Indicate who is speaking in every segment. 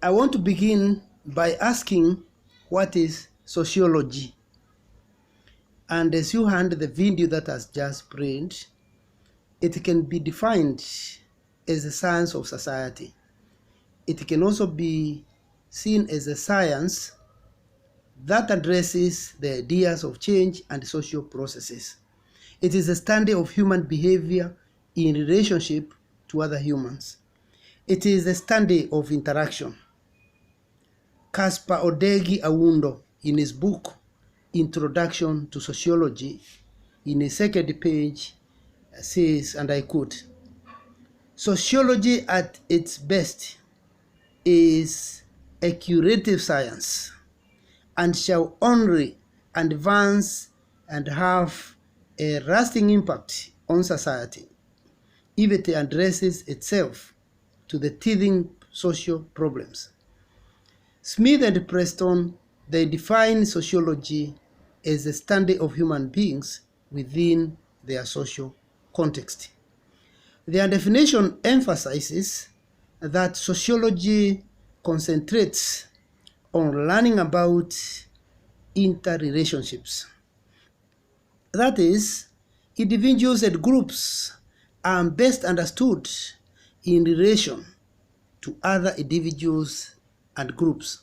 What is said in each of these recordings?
Speaker 1: I want to begin by asking, what is sociology? And as you hand the video that has just played, it can be defined as a science of society. It can also be seen as a science that addresses the ideas of change and social processes. It is a study of human behavior in relationship to other humans. It is a study of interaction. Caspar Odegi Awundo, in his book Introduction to Sociology, in his second page, says, and I quote, "Sociology at its best is a curative science and shall only advance and have a lasting impact on society if it addresses itself to the teething social problems." Smith and Preston, they define sociology as a study of human beings within their social context. Their definition emphasizes that sociology concentrates on learning about interrelationships. That is, individuals and groups are best understood in relation to other individuals and groups,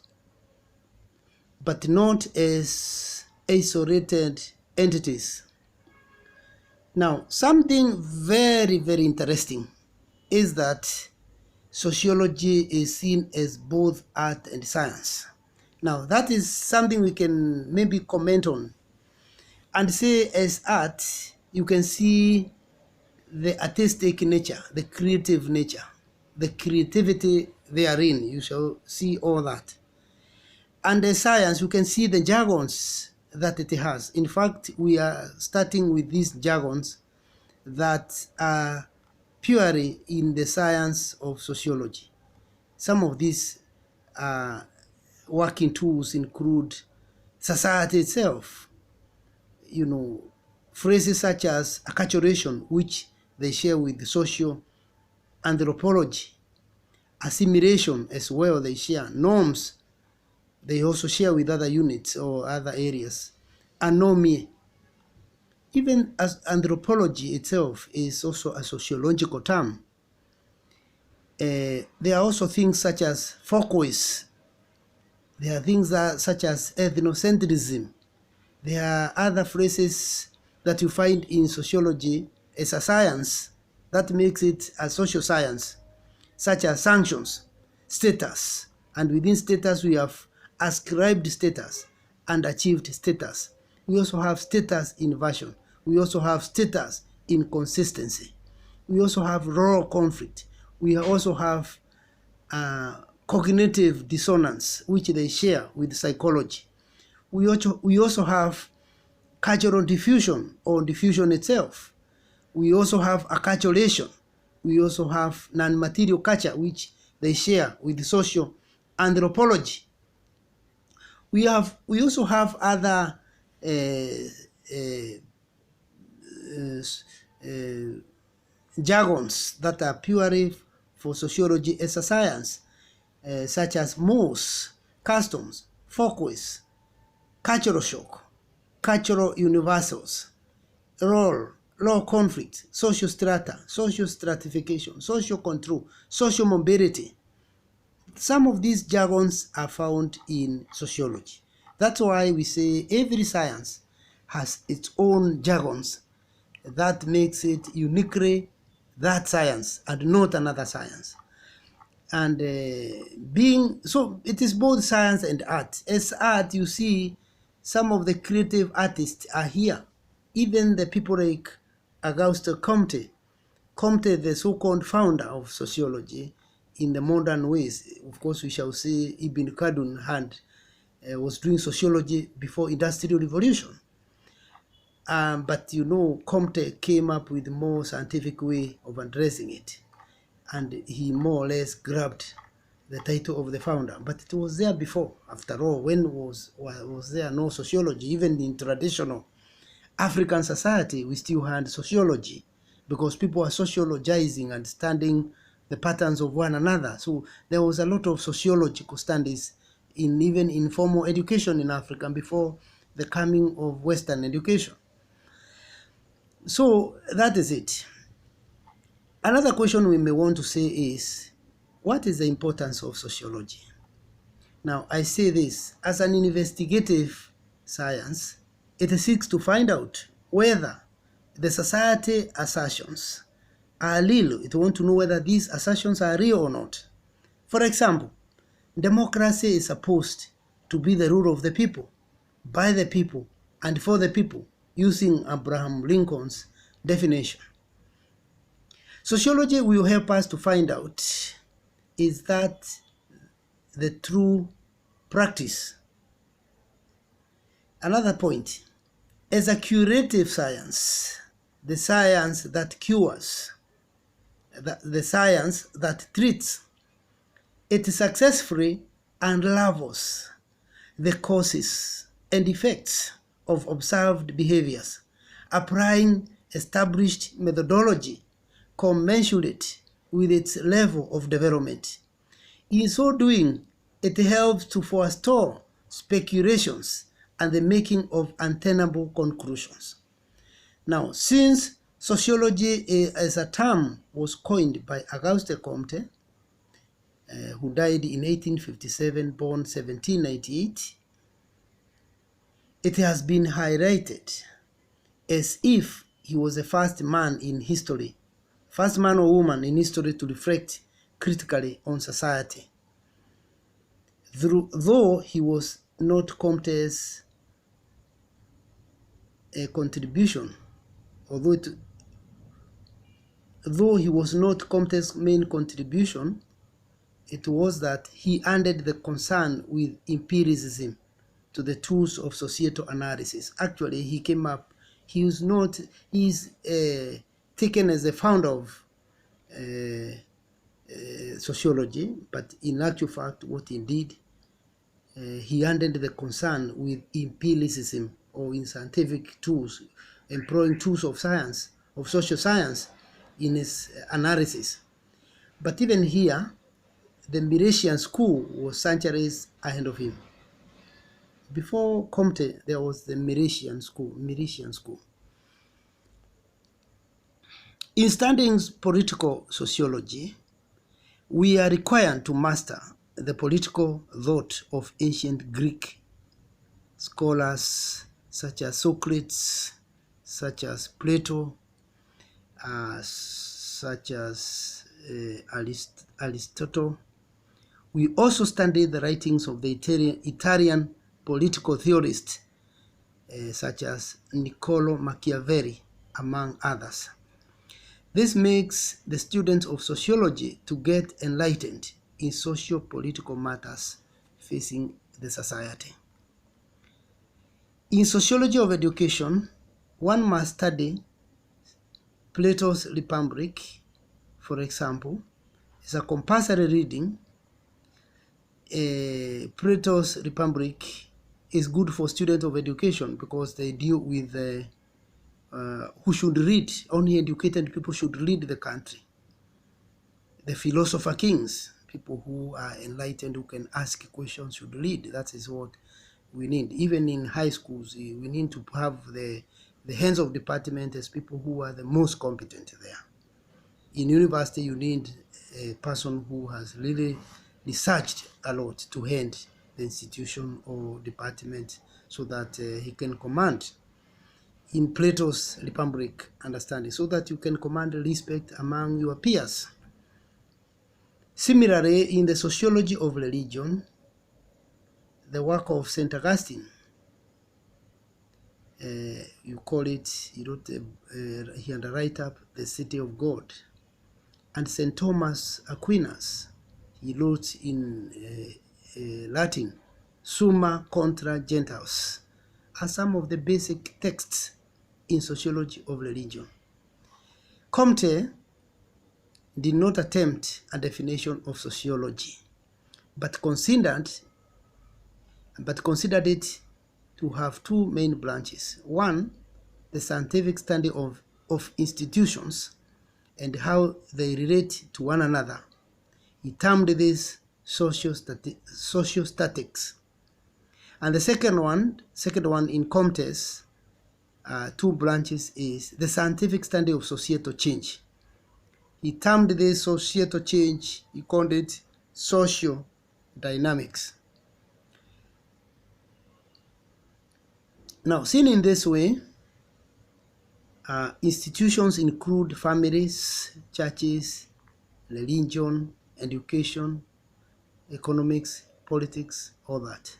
Speaker 1: but not as isolated entities. Now, something very, very interesting is that sociology is seen as both art and science. Now, that is something we can maybe comment on and say, as art, you can see the artistic nature, the creative nature, the creativity therein. You shall see all that. And as science, you can see the jargons that it has. In fact, we are starting with these jargons that are purely in the science of sociology. Some of these working tools include society itself, phrases such as acculturation, which they share with social anthropology, assimilation as well, they share norms, they also share with other units or other areas, anomie. Even as anthropology itself is also a sociological term. There are also things such as folkways. There are things such as ethnocentrism. There are other phrases that you find in sociology as a science that makes it a social science, such as sanctions, status, and within status we have ascribed status and achieved status. We also have status inversion. We also have status inconsistency. We also have role conflict. We also have cognitive dissonance, which they share with psychology. We also have cultural diffusion or diffusion itself. We also have acculturation. We also have non-material culture, which they share with social anthropology. We also have other jargons that are purely for sociology as a science, such as modes, customs, folkways, cultural shock, cultural universals, law conflict, social strata, social stratification, social control, social mobility. Some of these jargons are found in sociology. That's why we say every science has its own jargons that makes it uniquely that science and not another science. And so it is both science and art. As art, you see some of the creative artists are here. Even the people like Auguste Comte, the so-called founder of sociology in the modern ways. Of course, we shall say Ibn Khaldun was doing sociology before Industrial Revolution. But Comte came up with a more scientific way of addressing it, and he more or less grabbed the title of the founder. But it was there before. After all, when was there no sociology? Even in traditional African society, we still had sociology, because people are sociologizing and studying the patterns of one another. So there was a lot of sociological studies in even informal education in Africa before the coming of Western education. So that is it. Another question we may want to say is, what is the importance of sociology? Now, I say this, as an investigative science, it seeks to find out whether the society assertions are real. It wants to know whether these assertions are real or not. For example, democracy is supposed to be the rule of the people, by the people, and for the people, using Abraham Lincoln's definition. Sociology will help us to find out, is that the true practice? Another point, as a curative science, the science that cures, the science that treats, it successfully unravels the causes and effects of observed behaviors, applying established methodology commensurate with its level of development. In so doing, it helps to forestall speculations and the making of untenable conclusions. Now, since sociology as a term was coined by Auguste Comte, who died in 1857, born 1798, it has been highlighted as if he was the first man in history, first man or woman in history to reflect critically on society. Though he was not Comte's contribution, though he was not Comte's main contribution, it was that he added the concern with empiricism to the tools of societal analysis. Actually, he came up, he's taken as the founder of sociology, but in actual fact, what he did, he added the concern with empiricism, or in scientific tools, employing tools of science, of social science in his analysis. But even here, the Milesian school was centuries ahead of him. Before Comte, there was the Milesian school. In studying political sociology, we are required to master the political thought of ancient Greek scholars such as Socrates, such as Plato, such as Aristotle. We also study the writings of the Italian political theorists such as Niccolò Machiavelli, among others. This makes the students of sociology to get enlightened in socio-political matters facing the society. In Sociology of Education, one must study Plato's Republic, for example. It's a compulsory reading. Plato's Republic is good for students of education because they deal with who should read. Only educated people should lead the country. The philosopher kings, people who are enlightened, who can ask questions, should lead. That is what we need. Even in high schools, we need to have the heads of department as people who are the most competent there. In university, you need a person who has really researched a lot to head the institution or department so that he can command in Plato's Republic understanding, so that you can command respect among your peers. Similarly, in the Sociology of Religion, the work of St. Augustine, you call it, he wrote, he had a write-up, The City of God. And St. Thomas Aquinas, he wrote in Latin, Summa contra Gentiles, are some of the basic texts in Sociology of Religion. Comte did not attempt a definition of sociology, but considered it to have two main branches. One, the scientific study of institutions, and how they relate to one another. He termed this sociostatics. And the second one in Comte's two branches is the scientific study of societal change. He termed this societal change, he called it social dynamics. Now, seen in this way, institutions include families, churches, religion, education, economics, politics, all that.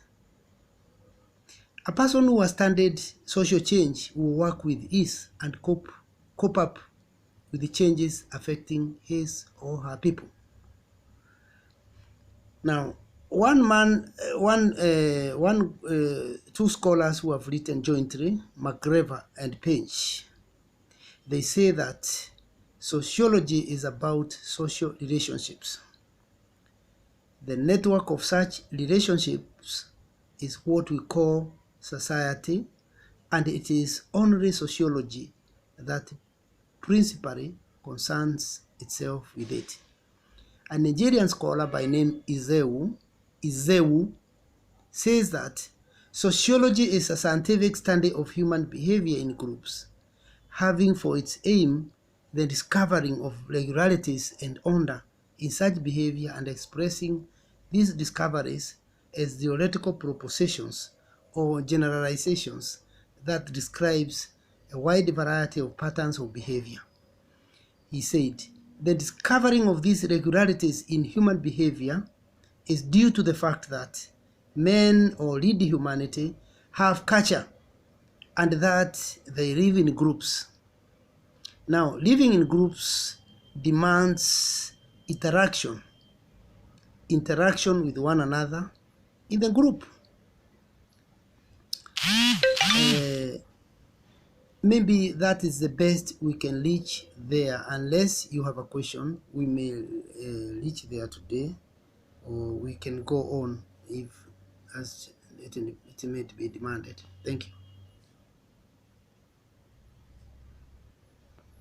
Speaker 1: A person who has studied social change will work with ease and cope up with the changes affecting his or her people. Now, two scholars who have written jointly, McGrever and Page, they say that sociology is about social relationships. The network of such relationships is what we call society, and it is only sociology that principally concerns itself with it. A Nigerian scholar by name Izewu says that sociology is a scientific study of human behavior in groups, having for its aim the discovering of regularities and order in such behavior and expressing these discoveries as theoretical propositions or generalizations that describes a wide variety of patterns of behavior. He said, the discovering of these regularities in human behavior is due to the fact that men or lead humanity have culture and that they live in groups. Now, living in groups demands interaction with one another in the group. Maybe that is the best we can reach there. Unless you have a question, we may reach there today, or we can go on if as it may be demanded. Thank you.